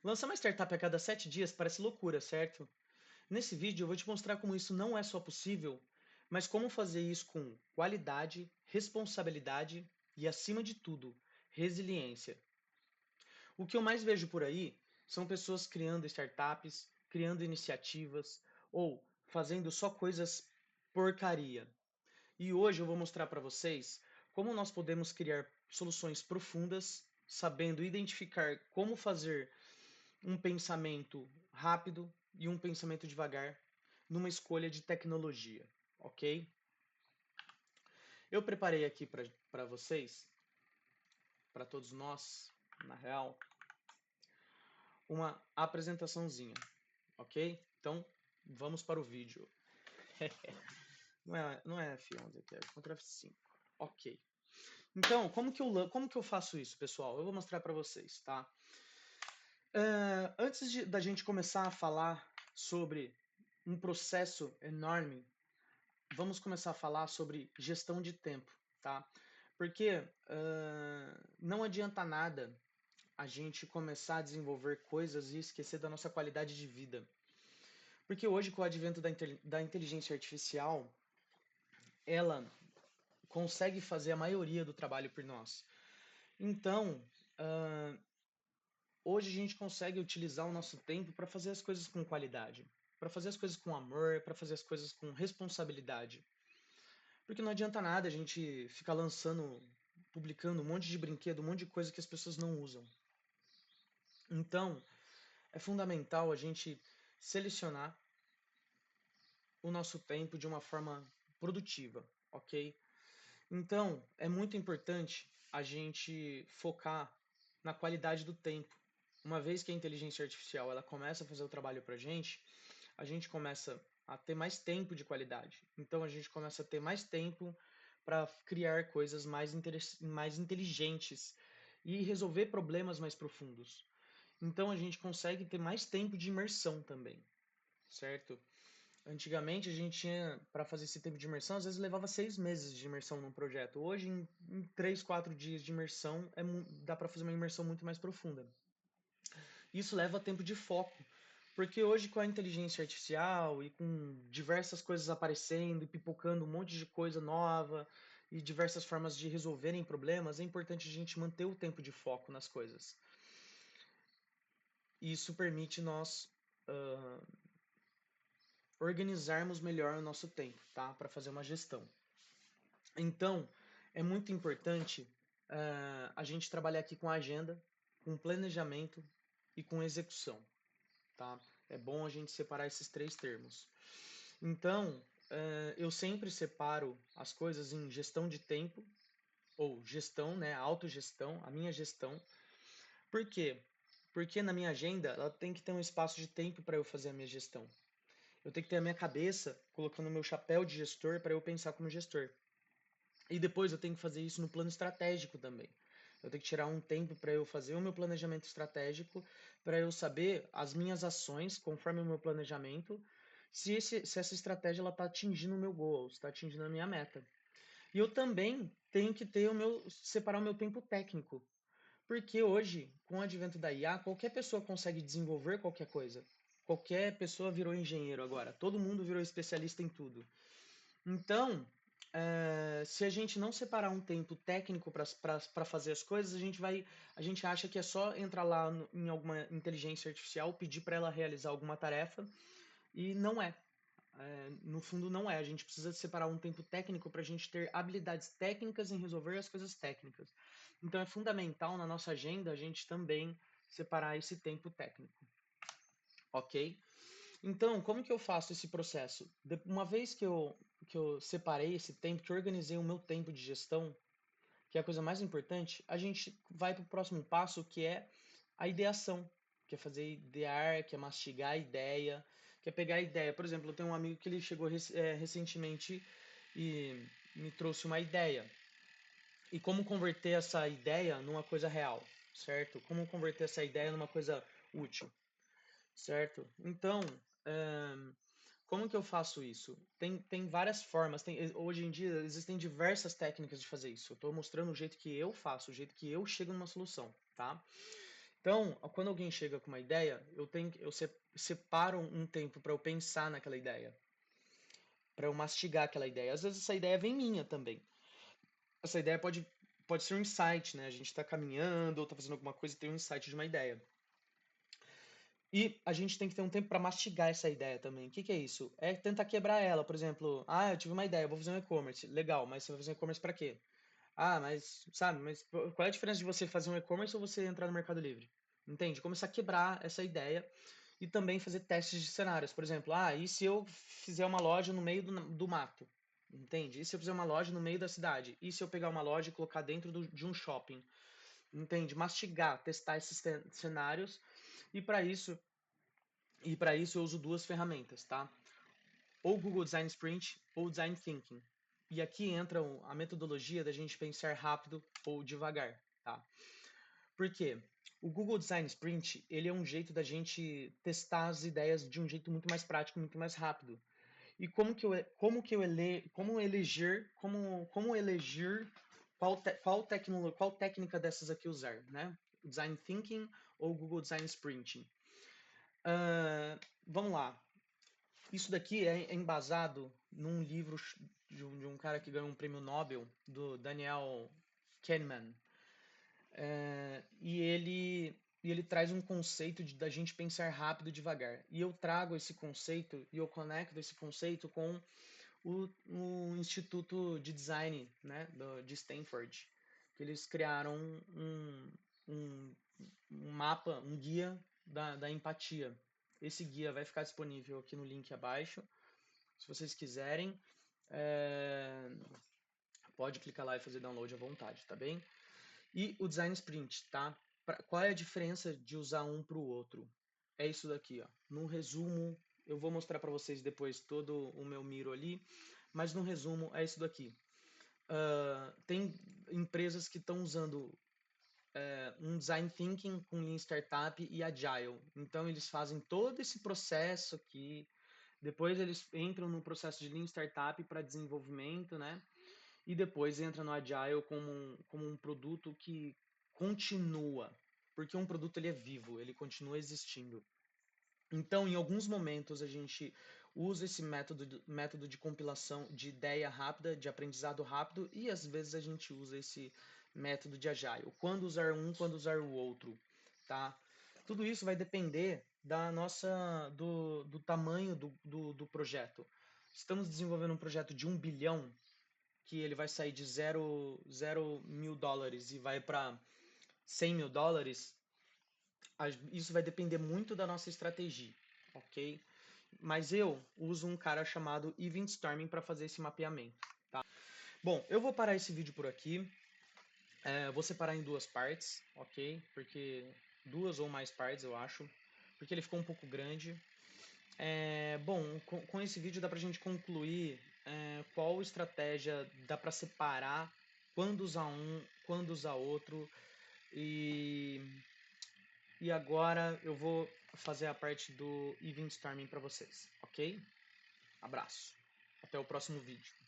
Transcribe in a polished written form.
Lançar uma startup a cada 7 dias parece loucura, certo? Nesse vídeo eu vou te mostrar como isso não é só possível, mas como fazer isso com qualidade, responsabilidade e, acima de tudo, resiliência. O que eu mais vejo por aí são pessoas criando startups, criando iniciativas ou fazendo só coisas porcaria. E hoje eu vou mostrar para vocês como nós podemos criar soluções profundas, sabendo identificar como fazer um pensamento rápido e um pensamento devagar numa escolha de tecnologia, ok? Eu preparei aqui para vocês, para todos nós, na real, uma apresentaçãozinha, ok? Então, vamos para o vídeo. Não é F11 aqui, é Ctrl F5. Ok. Então, como que eu faço isso, pessoal? Eu vou mostrar para vocês, tá? Da gente começar a falar sobre um processo enorme, vamos começar a falar sobre gestão de tempo, tá? Porque não adianta nada a gente começar a desenvolver coisas e esquecer da nossa qualidade de vida. Porque hoje, com o advento da inteligência artificial, ela consegue fazer a maioria do trabalho por nós. Então, hoje a gente consegue utilizar o nosso tempo para fazer as coisas com qualidade, para fazer as coisas com amor, para fazer as coisas com responsabilidade. Porque não adianta nada a gente ficar lançando, publicando um monte de brinquedo, um monte de coisa que as pessoas não usam. Então, é fundamental a gente selecionar o nosso tempo de uma forma produtiva, ok? Então, é muito importante a gente focar na qualidade do tempo. Uma vez que a inteligência artificial ela começa a fazer o trabalho para a gente começa a ter mais tempo de qualidade. Então, a gente começa a ter mais tempo para criar coisas mais inteligentes e resolver problemas mais profundos. Então, a gente consegue ter mais tempo de imersão também, certo? Antigamente a gente tinha, para fazer esse tempo de imersão, às vezes levava 6 meses de imersão num projeto. Hoje, em 3, 4 dias de imersão, dá para fazer uma imersão muito mais profunda. Isso leva tempo de foco, porque hoje com a inteligência artificial e com diversas coisas aparecendo e pipocando um monte de coisa nova e diversas formas de resolverem problemas, é importante a gente manter o tempo de foco nas coisas. Isso permite nós organizarmos melhor o nosso tempo, tá? Para fazer uma gestão. Então, é muito importante a gente trabalhar aqui com agenda, com planejamento e com execução, tá? É bom a gente separar esses três termos. Então, eu sempre separo as coisas em gestão de tempo, ou gestão, né? Autogestão, a minha gestão. Por quê? Porque na minha agenda ela tem que ter um espaço de tempo para eu fazer a minha gestão. Eu tenho que ter a minha cabeça colocando o meu chapéu de gestor para eu pensar como gestor. E depois eu tenho que fazer isso no plano estratégico também. Eu tenho que tirar um tempo para eu fazer o meu planejamento estratégico, para eu saber as minhas ações conforme o meu planejamento, se essa estratégia está atingindo o meu goal, está atingindo a minha meta. E eu também tenho que ter separar o meu tempo técnico, porque hoje, com o advento da IA, qualquer pessoa consegue desenvolver qualquer coisa. Qualquer pessoa virou engenheiro agora, todo mundo virou especialista em tudo. Então, se a gente não separar um tempo técnico para fazer as coisas, a gente acha que é só entrar lá em alguma inteligência artificial, pedir para ela realizar alguma tarefa, e não é. No fundo, não é. A gente precisa separar um tempo técnico para a gente ter habilidades técnicas em resolver as coisas técnicas. Então, é fundamental na nossa agenda a gente também separar esse tempo técnico, ok? Então, como que eu faço esse processo? Uma vez que eu separei esse tempo, que eu organizei o meu tempo de gestão, que é a coisa mais importante, a gente vai para o próximo passo, que é a ideação, que é fazer idear, que é mastigar a ideia, que é pegar a ideia. Por exemplo, eu tenho um amigo que ele chegou recentemente e me trouxe uma ideia. E como converter essa ideia numa coisa real, certo? Como converter essa ideia numa coisa útil, certo? Então, como que eu faço isso? Tem várias formas. Hoje em dia existem diversas técnicas de fazer isso. Eu estou mostrando o jeito que eu faço, o jeito que eu chego numa solução, tá? Então, quando alguém chega com uma ideia, eu separo um tempo para eu pensar naquela ideia, para eu mastigar aquela ideia. Às vezes essa ideia vem minha também. Essa ideia pode ser um insight, né? A gente está caminhando ou está fazendo alguma coisa e tem um insight de uma ideia. E a gente tem que ter um tempo para mastigar essa ideia também. O que que é isso? É tentar quebrar ela. Por exemplo, eu tive uma ideia, eu vou fazer um e-commerce. Legal, mas você vai fazer um e-commerce para quê? Qual é a diferença de você fazer um e-commerce ou você entrar no Mercado Livre? Entende? Começar a quebrar essa ideia e também fazer testes de cenários. Por exemplo, e se eu fizer uma loja no meio do mato? Entende? E se eu fizer uma loja no meio da cidade? E se eu pegar uma loja e colocar dentro de um shopping? Entende? Mastigar, testar esses cenários. E para isso, eu uso duas ferramentas, tá? Ou Google Design Sprint ou Design Thinking. E aqui entra a metodologia da gente pensar rápido ou devagar, tá? Por quê? O Google Design Sprint, ele é um jeito da gente testar as ideias de um jeito muito mais prático, muito mais rápido. E como eleger qual técnica dessas aqui usar, né? Design Thinking ou Google Design Sprint. Vamos lá. Isso daqui é embasado num livro de um cara que ganhou um prêmio Nobel, do Daniel Kahneman. E ele traz um conceito da gente pensar rápido e devagar. E eu trago esse conceito e eu conecto esse conceito com o Instituto de Design, né, de Stanford, que eles criaram um, um mapa, um guia da empatia. Esse guia vai ficar disponível aqui no link abaixo. Se vocês quiserem, é, pode clicar lá e fazer download à vontade, tá bem? E o Design Sprint, tá? Qual é a diferença de usar um para o outro? É isso daqui, ó. No resumo, eu vou mostrar para vocês depois todo o meu Miro ali, mas no resumo é isso daqui. Tem empresas que estão usando um Design Thinking com Lean Startup e Agile. Então eles fazem todo esse processo aqui, depois eles entram no processo de Lean Startup para desenvolvimento, né? E depois entra no Agile como um produto que continua, porque um produto ele é vivo, ele continua existindo. Então, em alguns momentos a gente usa esse método de compilação de ideia rápida, de aprendizado rápido, e às vezes a gente usa esse método de Agile. Quando usar um, quando usar o outro, tá? Tudo isso vai depender do tamanho do projeto. Estamos desenvolvendo um projeto de 1 bilhão, que ele vai sair de 0 mil dólares e vai para 100 mil dólares, isso vai depender muito da nossa estratégia, ok? Mas eu uso um cara chamado Event Storming para fazer esse mapeamento, tá? Bom, eu vou parar esse vídeo por aqui. Vou separar em duas partes, ok? Porque duas ou mais partes, eu acho, porque ele ficou um pouco grande. Bom, com esse vídeo dá pra gente concluir qual estratégia dá para separar, quando usar um, quando usar outro. E, e agora eu vou fazer a parte do Event Storming para vocês, ok? Abraço. Até o próximo vídeo.